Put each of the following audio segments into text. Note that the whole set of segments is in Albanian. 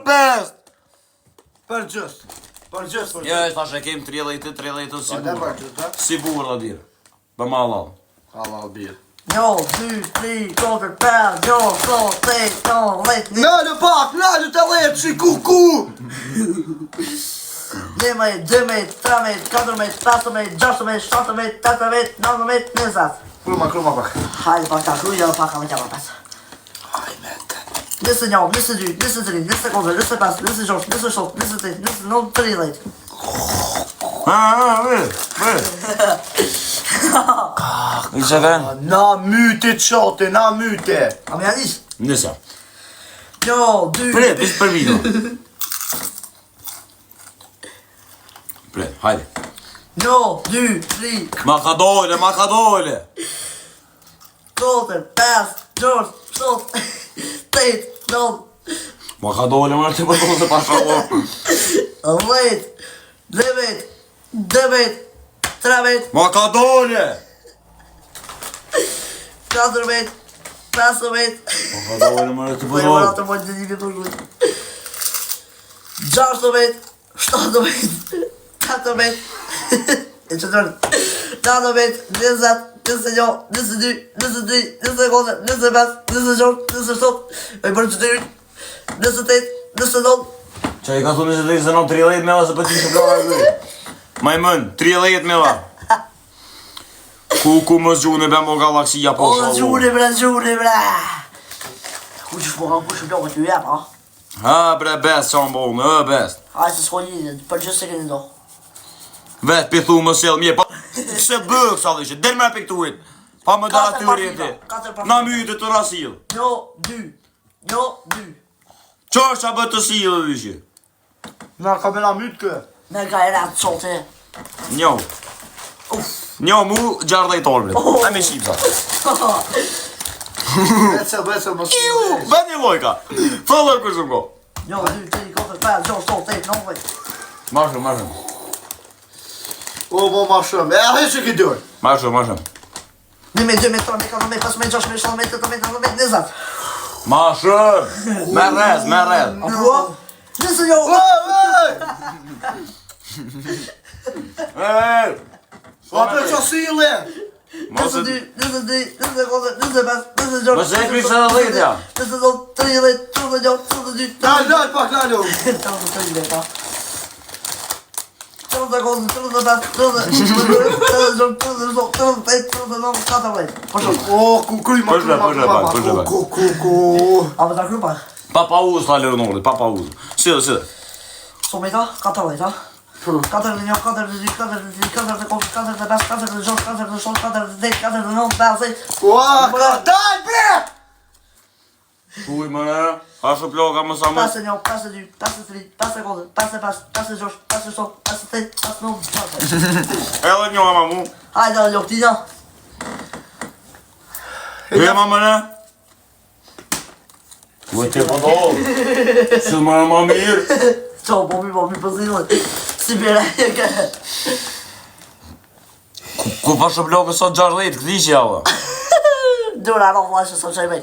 5. Për gjës. Jo, thashe kem 30 si Për burë. gjës, Si burë dhe dirë. Për ma halal. Halal birë. 1, 2, 3, 4, 5, 6, 7, 8, 9, 10. Nalë pak, nalë të letë, që ku. 11, 12, 13, 14, 15, 16, 17, 18, 19, 20. Kruma pak. Hajde pak ta kruja, pak ka me tjama pas. Hajde. 21, 22, 23, 24, 25, 26, 27, 28, 29, 30. I që ven? Na myte qate, na myte. A me janis? Nisa. 1, 2, Pre, pisë për video. Pre, hajde. 1, 2, 3, Ma ka dole. 4, 5, 6, 7, 8, 9, Ma ka dole, më në të përdo se pasha o. 11, 12, 13, Ma ka dole. 14, 15. Ma ka dole, më në të Po e vëra përdo. të mojtë të një të shkujt. 16, 17, 18, e që tërë, 19, 20, 21, 22, 23, 24, 25, 26, 27, e bërë që tërë, 28, 29, Qa i ka thunë që të isë në 30 me va se për ti që plora kërë. Majmën, 30 me va. Ku më zgjune be mo galaksia po o, gjune bre. Ku që shpo ka ku që blokë të ju jep, ha? Ha bre best që më bonë, best. Hajë se s'ko një, për që se këni do. Vet pithu më sjell mje, pa se bëk sa dhe që, del me pikturit. Pa më da aty rjeti. Na myte të rasil. 1, 2, 1, 2. Qarë qa bët të silë dhe që? Na ka me na myte kë. Me ka e ratë qote. Njo. Njo mu gjardaj torbrit. A me shqipsa. Becë, më Kiu, be një lojka. Thëllër kërë shumë ko. 1, 2, 3, 4, 5, 6, 7, 8, 9. Marshëm. O, bo ma shumë. E, ahe që ki dërë. Marshëm. 1, 2, 3, 4, 5, 6, 7, 8, 9, 10. Marshëm. Me rrez. Apo? Nëse jo... Pa për që sile. 22, 23, 24, 25, 26, Mos e prish edhe dhjetja. 29, 30, 31, 32, Nalë pak, nalë. 33 ta. 34, 35, 36, O, ku kryj ma Përshë. Ku. A më ta kry pak? Papa uzë thalë rënurë, papa uzë. Sile. So me ta, 4 ta. 41, 42, 43, 44, 45, 46, 47, 48, 49, 50. Ua, ka daj bre. Uj më në, ashtë ploka më sa më. 51, 52, 53, 54, 55, 56, 57, 58, 59, 60. Edhe një ama mu. Hajde, loptina. E ma më në. Uj te po dollë. Së më në më mirë. Qo, po mi pëzilë. Si bere e ke. Ku pashë plokë sot 60, këti që java. Dura në flashe sot qaj bej.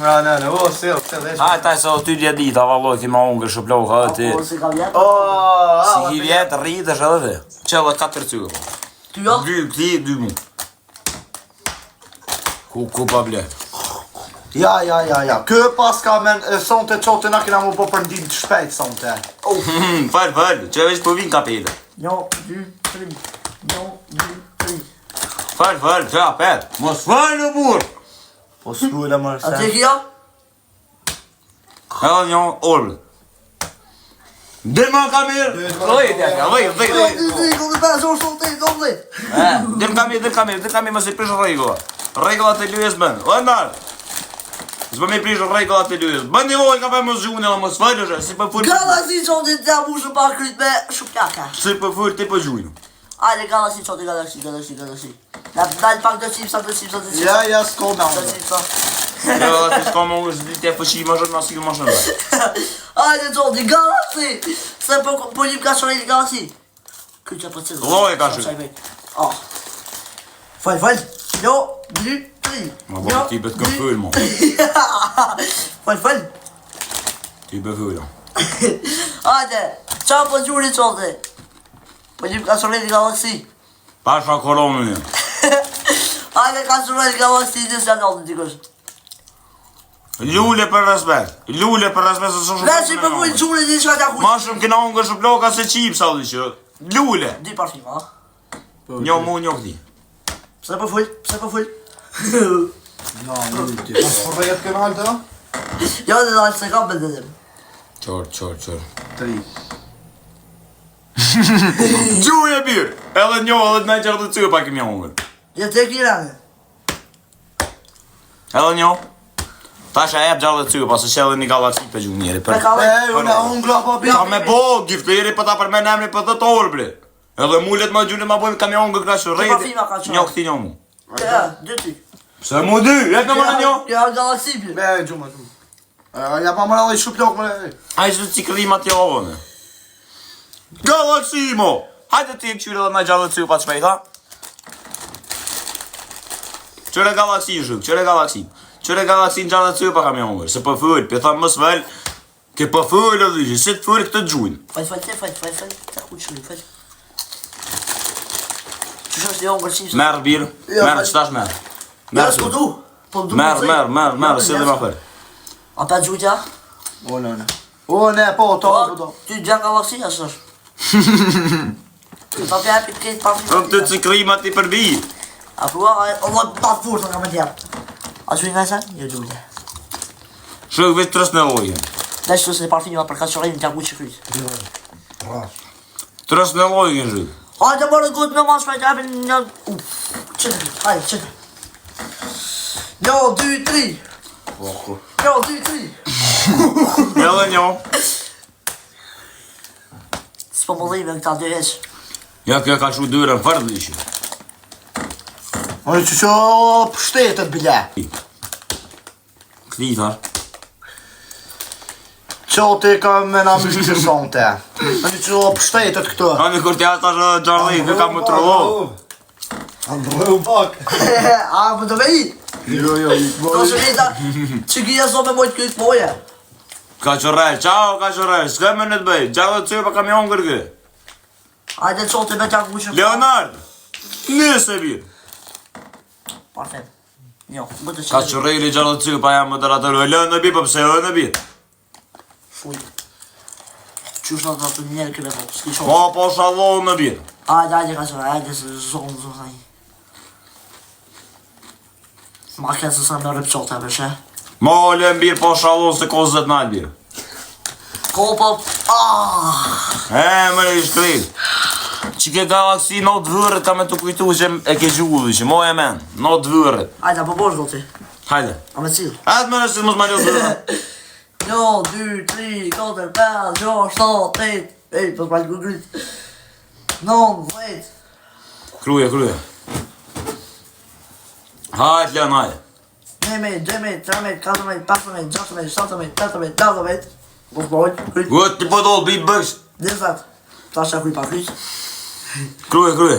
Nalë, o, se Haj, taj se o ty dje dita, valloj, ti ma unë kërshë plokë edhe ti. Apo si ka vjetë? Si ki vjetë, rritësh edhe ti. Qëllë 4 cyrë. Ty jo? 2 mu. Ku pa ble. Ja. Kë pas ka men, sonte qote na kena mu po për ndim të shpejt sonte. Falë, që veç po vinë kapete. 1, 2, 3. 1, 2, 3. Falë, që apet. Mos falë në burë. Po s'kule më A që kjo? Edhe një orë. Dhe ma kamerë. Lojtja ka, lojt. 1, 2, 3, 4, 5, 6, 7, 8, 9. Dhe kamerë, mëse prishë regula. Regula të lyjes bënë. O ndarë. Zbë me prishë regula të lyjes. Bënë një lojt ka për më zhune dhe më sfalëshë. Si për fërë. Galaxy qoti të jabu shumë pa kryt me shupjaka. Si për fërë ti për gjujnë. Ajde, Galaxy qoti, Galaxy. Na dalë pak do qipsa. Ja, s'ko me Do unë. qipsa. Dhe dhe ti s'ka më unë është ditë e fëshi më shërë, nasilë më shërë. Ajde, qoti, Galaxy. Se po njim ka shorejt Galaxy. Kryt që për cizë. Loj ka shërë. Fal. 1, 2, 3. Ma bërë ti betë këm fëllë mo. Fal. Ti bëfyra. Hajde, qa po gjuri qote? Po gjim kasureli galaksi. Pasha koronën një. Hajde kasureli galaksi në se në dikush. Lule për respekt. Lule për respekt se shumë Veç i përvojnë gjuri një shka tja kuj. ma shumë kena unë kështë bloka se qipsa dhe që. Lule. Di parfima, ha? Njo mu, njo këti. Pse po full? Pse po full? Ja, në ti. Pas për vejet kanal të? Jo dhe dalë se ka bëndetim. Qor. 3. Gjuj e birë. Edhe njo, edhe të najtë që të cëpa kemi ungër. Je te kirane. Edhe njo. Tasha e gjallë të cëpa, se që edhe një galaksi të gjuj njeri. Me ka E, unë ungla po bja. Ka me bo, giftëri për ta përmen emri për të torë, bre. Edhe mullet ma gjullit ma bojmë kamion nga krasë rejde. parfima ka qo. Njo këti njo mu. Ja, dy ti. Se mu dy, e ka mëra njo. Ja, galaksi bje. Me, gjumë. Ja pa mëra dhe i shuplok më le. A i që cikrima t'ja ovëne. Galaksi mo. Hajde ti e këqyre dhe na gjallë të cëpa të shpejta. Qëre galaksi shuk, qëre galaksi. Qëre galaksi në gjallë të cëpa kamion nga. Se për fëll, për thamë mës vel. Ke për fëll edhe që, se të fëll këtë gjujnë. Fajt. Ta ku qëri, fajt. Qështë është jo ngër qishë? Merë birë, merë qëtash merë. Ja, s'po du. Po du. Merë, si dhe ma fërë. A pa gjujtja? Unë, po, to. Ty gjanë galaksi, asë është. Ty pa pjepit këtë parfima. Në këtë cikrima ti përbi. A prua, Allah pa furë të nga me tjerë. A që i nga se? Jo gjujtja. Shëk vetë trës në lojën. Dhe që se parfima për kaçorin t'ja ku që kryt. Trës në lojën shëk. Hajde mërë gotë me mas shpejt apin një... Qëtë, hajde, qëtë. 1, 2, 3. 1, 2, 3. Edhe njo. S'po më dhime këta dy heq. Ja kjo ka shu dyrën fërë dhe ishë. Unë që pështetet bile. Këti tharë. Qote ka me na më të sonte. Unë që pështetet këtë. Ani kur t'ja tash gjarëdhe, kë ka më të rëllo. Andreu pak. A, më të vej? Jo. Do që vita, që gja so me mojtë këtë poje. Ka qërrel, qao ka qërrel, s'ka me në të bëj, gjallë të cëpa kamion kërgë. Hajde qote me t'ja ku që... Leonard, nëse birë. Parfem. Jo, më të Ka qëtë. qërreli gjallë të cëpa jam më të ratërë, e lënë në birë, pëse e në birë. Fuj. Qysh në të njerë këve po, s'ki qote. Po shallohu në birë. Hajde ka qëra, hajde se zonë taj. Ma këtë se sa me rëp qote, përshe. Ma ole në birë, po shallohu se kozët në birë. Ko po... Më në ishtë krejtë. Që ke galaksi në të vërët ka me të kujtu që e ke gjullu që, moj e men, në të vërët. Hajde, po bosh goti. Hajde. A me cilë. Atë më nështë mos ma ljot vërët. 1, 2, 3, 4, 5, 6, 7, 8... Ej, po s'pajtë gëgrit. 9, 10. Kruje. Hajt, Leon, hajde. 11, 12, 13, 14, 15, 16, 17, 18, 19. Po s'pajtë gëgrit. Gëtë të pëdollë, bitë bëgës. 20. Ta shë kuj pa kryt. Kruje.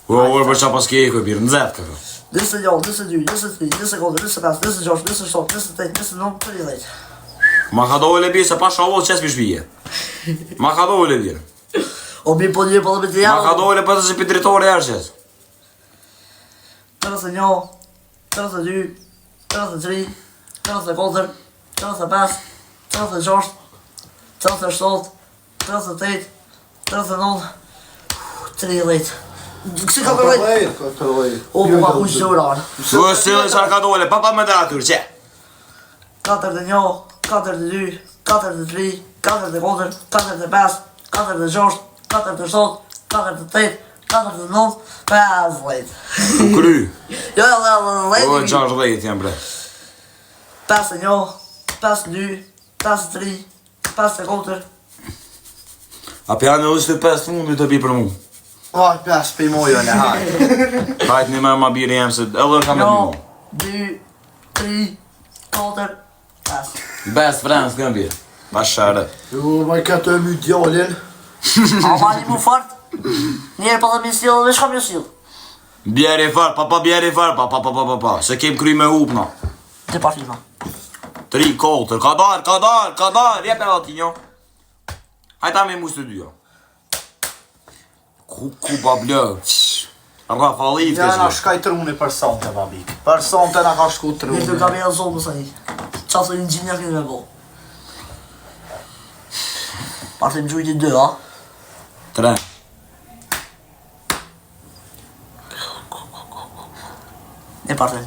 Orë për qa pas ke e këj birë, në zetë këka. 21, 22, 23, 24, 25, 26, 27, 28, 29, 30. Ma ka dojle birë se pa shalloh qes për shpije. Ma ka dojle birë. O mi po një po dhe me të Ma ka javë. dojle për të që për dritori e qes. 31, 32, 33, 34, 35, 36, 37, 38, 39, 30. Kësi ka përvejt? O, po pa kush që urar. Su e sile që ka dojle, pa me dhe atyr, që? 41, 42, 43, 44, 45, 46, 47, 48, 49, 50. Kry. Jo, O, 60 jam bre. 51, 52, 53, 54. A për janë është të 5 fundi të bi për mu. Aj, pes për i mojën e hajt. Hajt një me ma birë jem se edhe ka me të mu. 2, 3, 4, 5. Best friends kënë birë. Pa shërë. Jo, ma i këtë e my djallin. A ma një mu fart? Njerë pa dhe mi stilë dhe shka mi stilë. Bjeri farë, pa bjeri farë, pa. Se kem kry me upna. Te parfima. 3, 4, ka dar, jep edhe ati njo. Hajta me mu së të dyja. Ku ba blë. Rafalit Ja na kësë. shkaj truni për sonte, babik. Për sonte na ka shku truni. Një të kam e zonë mësa një. Qasë një gjinja këtë me bo. Partë në gjujti 2, a? 3. Ne partë.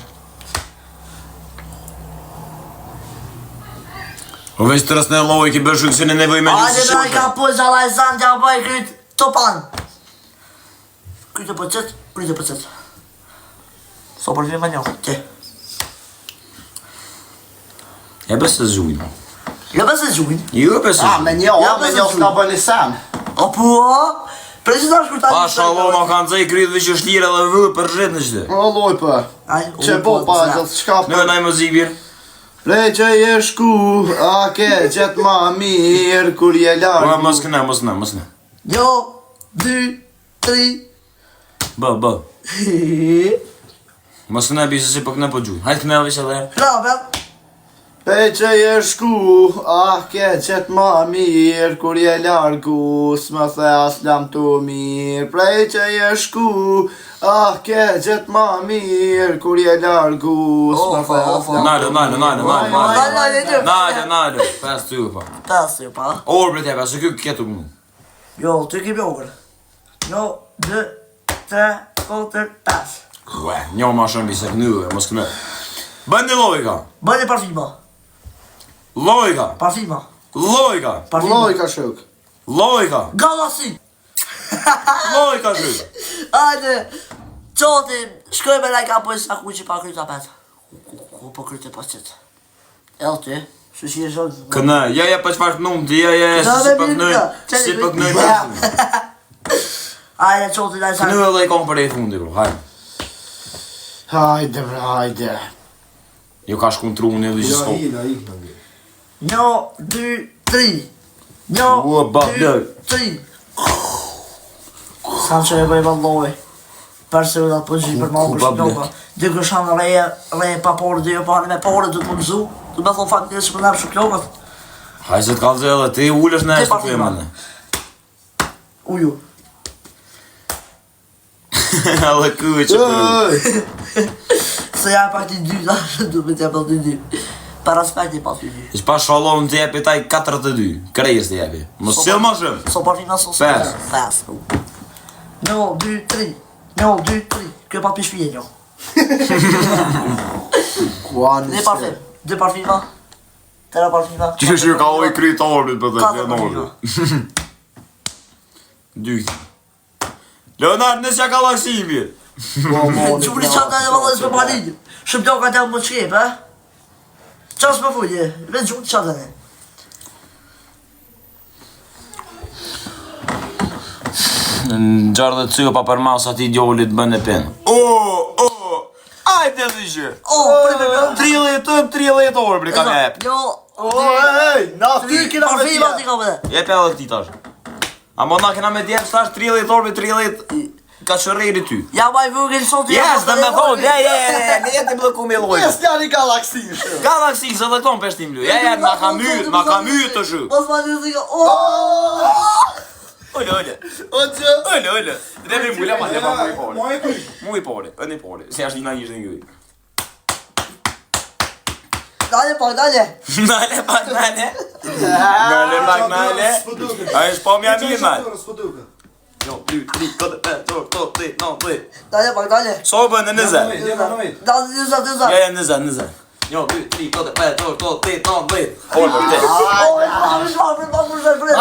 O veç të rësë në loj, ki bëshu kësë në nevoj me Ajde gjusë da i ka po zala e zanë, tja bëj kryt topan. Kryt e pëcet. So përfim e njohë, që? E besë të zhujnë. Jo besë e gjujnë. Jo besë Ah, me zhujnë. njo s'ka bëni sen. O po, presi ta shkurta Pa shalom a kanë zej kryt dhe që shlire dhe vë për rrit në qëtë. O loj për. Që po pa gjithë shka Në naj më zikbir. Prej që je shku, a ke gjetë ma mirë, kur je Ma largu. mos këne. Jo, 2, 3. Bë. Mos këne bisë si për këne po gjuj. Hajtë këne vishë edhe. Ravel. Prej që je shku, a ke gjetë ma mirë, kur je largu, s'më the as lam të mirë. Prej që je shku, a ke gjetë ma mirë, kur je largu, s'më the as lam të mirë. Nalë. Pas të ju pa. Pas ju pa. Orë bre tjepë, se kjo këtë më. Jo, ty kemi ogër. Jo, 2, 3, 4, 5. Ue, njo ma shumë bisë kënë, mos këne. Bëndi lojka. Bëni parfima. Lojka. Parfima. Lojka. Loj ka shuk. Lojka. Galaxy. Lojka shuk. Ajde. Qoti, shkoj me lajka po e sa ku që pa kryt apet. Ku po kryt e pas qëtë. Edhe ty, shu që je zhëllë. Këne, ja për qëfar të numë të, ja, si për kënëj. Si për kënëj. Ajde, qoti, daj sa. Kënëj edhe i kom për e fundi, bro, hajde. Hajde bre, hajde. Jo ka shku në truni edhe që s'ko. Një, 2, 3. Një, Ua, ba, 2, 3. Sa që e bëj valloj. Përse u datë po gjithë për malë për shpjoka. Dy këshanë reje pa porë, dy pa me porë, du të më gëzu. Du me thonë faktë që për nërë shpjokat. Hajde se të kalëzë edhe, ti ullësh në eshtë të femane. Uju. Edhe kuj që për. Se ja pak t'i dy, du me t'ja për t'i dy. Për aspekti pa t'i dy. Ish pa shalom të jepi taj 42, krejës të jepi. Mos s'il ma shumë. So parfina so së Fes. Fes. 1, 2, 3. 1, 2, 3. Kjo pa pishpije njo. Dhe parfim. Dhe parfima. Tëra parfima. Që shë ka oj krytorit për të Katër të parfima. Dykti. Leonard, nësja ka laksimi. Që për qatë në valë s'me palit. Shëpjoka t'ja më qkep, e? Qa s'me fujje? Vend gjumë të qatë në. Në gjarë dhe cyë pa për masë ati idiolit bën e pen. Ajde dhe që. O, 30 orë bre ka me ep. Jo. Ej, na ty kina me Parfima t'i tja. ka me dhe. Jep edhe ti tash. A mo na kena me djemë stash 30 orë me 30 ka qërrejri ty. Ja maj vëgën sot Yes, dhe me thonë, ne jetë i blëku me lojë. Jes njani galaksi shë. Galaxy, se dhe këton peshtim lu. Na ka mytë të shu. Mos ma një zika. O! Olle. O që? Olle. Dhe me mula ma lema mu i pole. Mu i pole, e një pole. Se ashtë një ishtë një gjuj. Dalje pak, dalje. Nale pak nale. Nale pak nale. A është po mja mirë nale. Jo, 2, 3, 4, 5, 6, 7, 8, 9, 10. Dalje pak, dalje. So bën në nëzë. Dalje, nëza. Ja, nëzë. Jo, 2, 3, 4, 5, 6, 7, 8, 9, 10. Orë për te. O, e shma,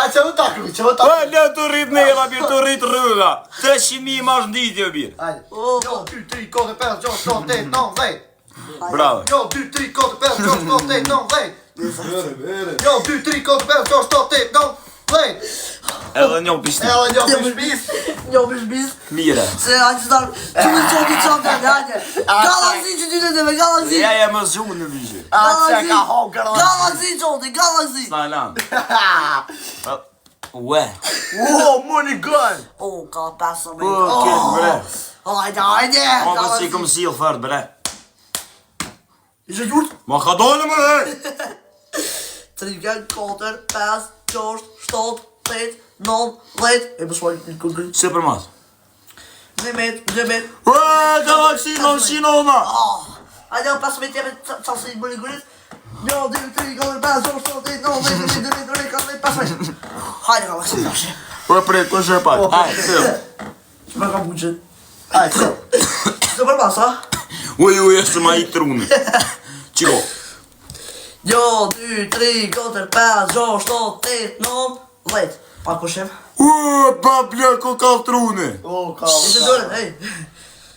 A që u takru, që u takru. Lë të rrit në era, birë të rrit rrëga. 300.000 mash nditje, birë. Ajde. O, Jo, 2, 3, 4, 5, 6, 7, 8, 9, 10. Bravo. Jo, 2, 3, 4, 5, 6, 7, 8, 9, 10. Jo, 2, 3, 4, 5, 6, 7, 8, 9, 10. Edhe një pishti. Edhe një për shpis. njo më shbis. Mire. Se a që tarë, që në qoti qatë në hajde. Galaxy që ty në dhe me Galaxy. Ja, më zhunë në vishë. A që ka hongër. Galaxy qoti, Galaxy. Snalan. Ue. Wow, money gun. O, ka 5 me. Këtë bre. Hajde, hajde. Ma përsi këm silë fërë bre. Ishe gjurt? Ma ka dole më dhe! 3, 4, 5, 6, 7, 8, 9, 10. E më shpoj në kërkër. Se për mas. 11. Galaxy non si nona! Hajde, 5 metë jemi qasë i bërë gërit. 1, 2, 3, 4, 5, 6, 7, 8, 9, 10, 5 metë. Hajde, Galaxy, tashi. Për prit, për shërpat. Hajde, se. Që me kam buqin. Hajde, se. Së për mas, ha? Uj, është ma i truni. Qiko? 1, 2, 3, 4, 5, 6, 7, 8, 9, 10. Pa kushim. Pa blë, ko ka truni. O, ka. Ishe dore, hej.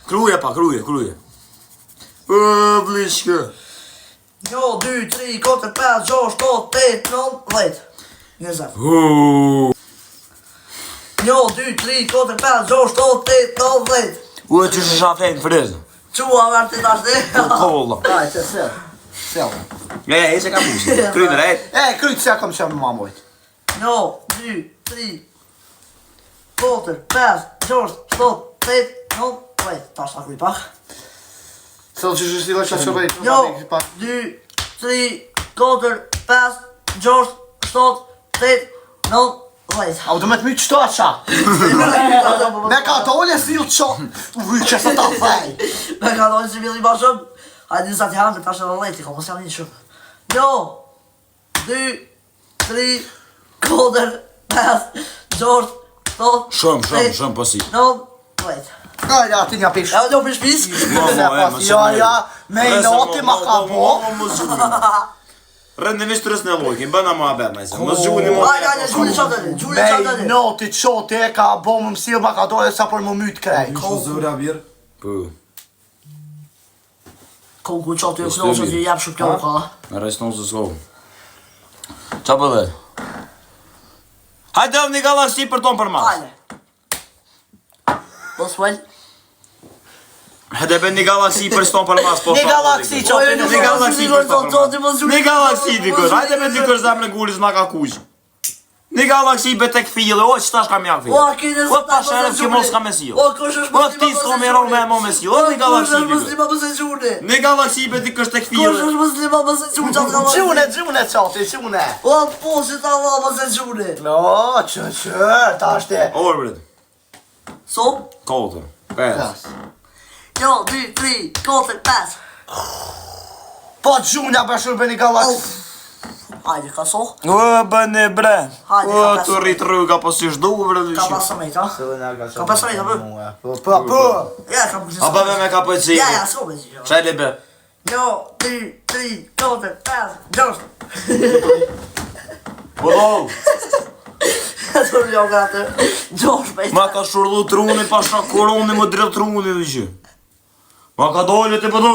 Kruje pa, kruje. Blishke. 1, 2, 3, 4, 5, 6, 7, 8, 9, 10. Njëzat. 1, 2, 3, 4, 5, 6, 7, 8, 9, 10. Ue, që shë shafejnë frizë. Qua vërë të tash dhe? Kolla. Hajde, se. Se. E se ka pusi. Kryjnë rejt. Kryjt se kom që më mamojt. 1, 2, 3, 4, 5, 6, 7, 8, 9, 10. Tash ta kuj pak. Se do që shështila që që bëjt. 1, 2, 3, 4, 5, 6, 7, 8, 9, 10. A u do me të mytë qëto aqa? Me ka dole si ju qo. Ujë që sa ta fej. Me ka dojnë si bili ma shumë. Hajde njësa t'janë me tash edhe lejti, ka mos jam një shumë. 1, 2, 3, 4, 5, 6, 7, Shumë pasi. 9, 10. Hajde, ati një pish. E o një pish pis? Ja, me i noti ma ka bo. Rëndë në vishtë rësë në lojkin, bëna ma abet nëjse. Më zhuni më Hajde, gjuni qatëri, gjuni Me i qatëri. noti qote e ka bo më mësil ma ka dole sa për më mytë krej. Zura birë. Pë, Konku qatë ju kënosë që jep shumë kjo ka. në rejstonë së s'kohë. Qa për dhe? Hajde dhe një galaksi për tonë për mas. Hajde. Po s'fel? Hajde be një galaksi për tonë për mas. Një galaksi që Një galaksi për tonë për mas. Një galaksi dikër, hajde me dikër zemë në gullis nga ka kush. Një galaksi be tek file, o që tash kam jak file. O, kine O ta shërëf që mos ka mesil. O, kush është O ti s'ko me ron me mo mesil, o një galaksi dikër. muslima më se gjuni. Një galaksi be dikër tek Kush file. është muslima më se gjuni qatë galaksi. Gjune qati, gjune. O, po, si ta va më se gjuni. No, që, ta është e. Orë bret, So? kotër, 5. 1, 2, 3, 4, 5. Po gjunja për shurë për një galaksi. Hajde, ka so? O, bëne bre. Hajde, O, ka të rritë rruga po si shdu, bre. Ka pasë me ta? Ka pasë me ta, bë? Po. Ja, ka pasë A bëve me ka pëjtësi. Ja, s'ko me zi. Qajle be. 1, 2, 3, 4, 5, 6. Po do. Të rjo gratë. 6 me Ma ka shurdu truni pa shakuroni më drev truni dhe që. Ma ka dojle të pëdo.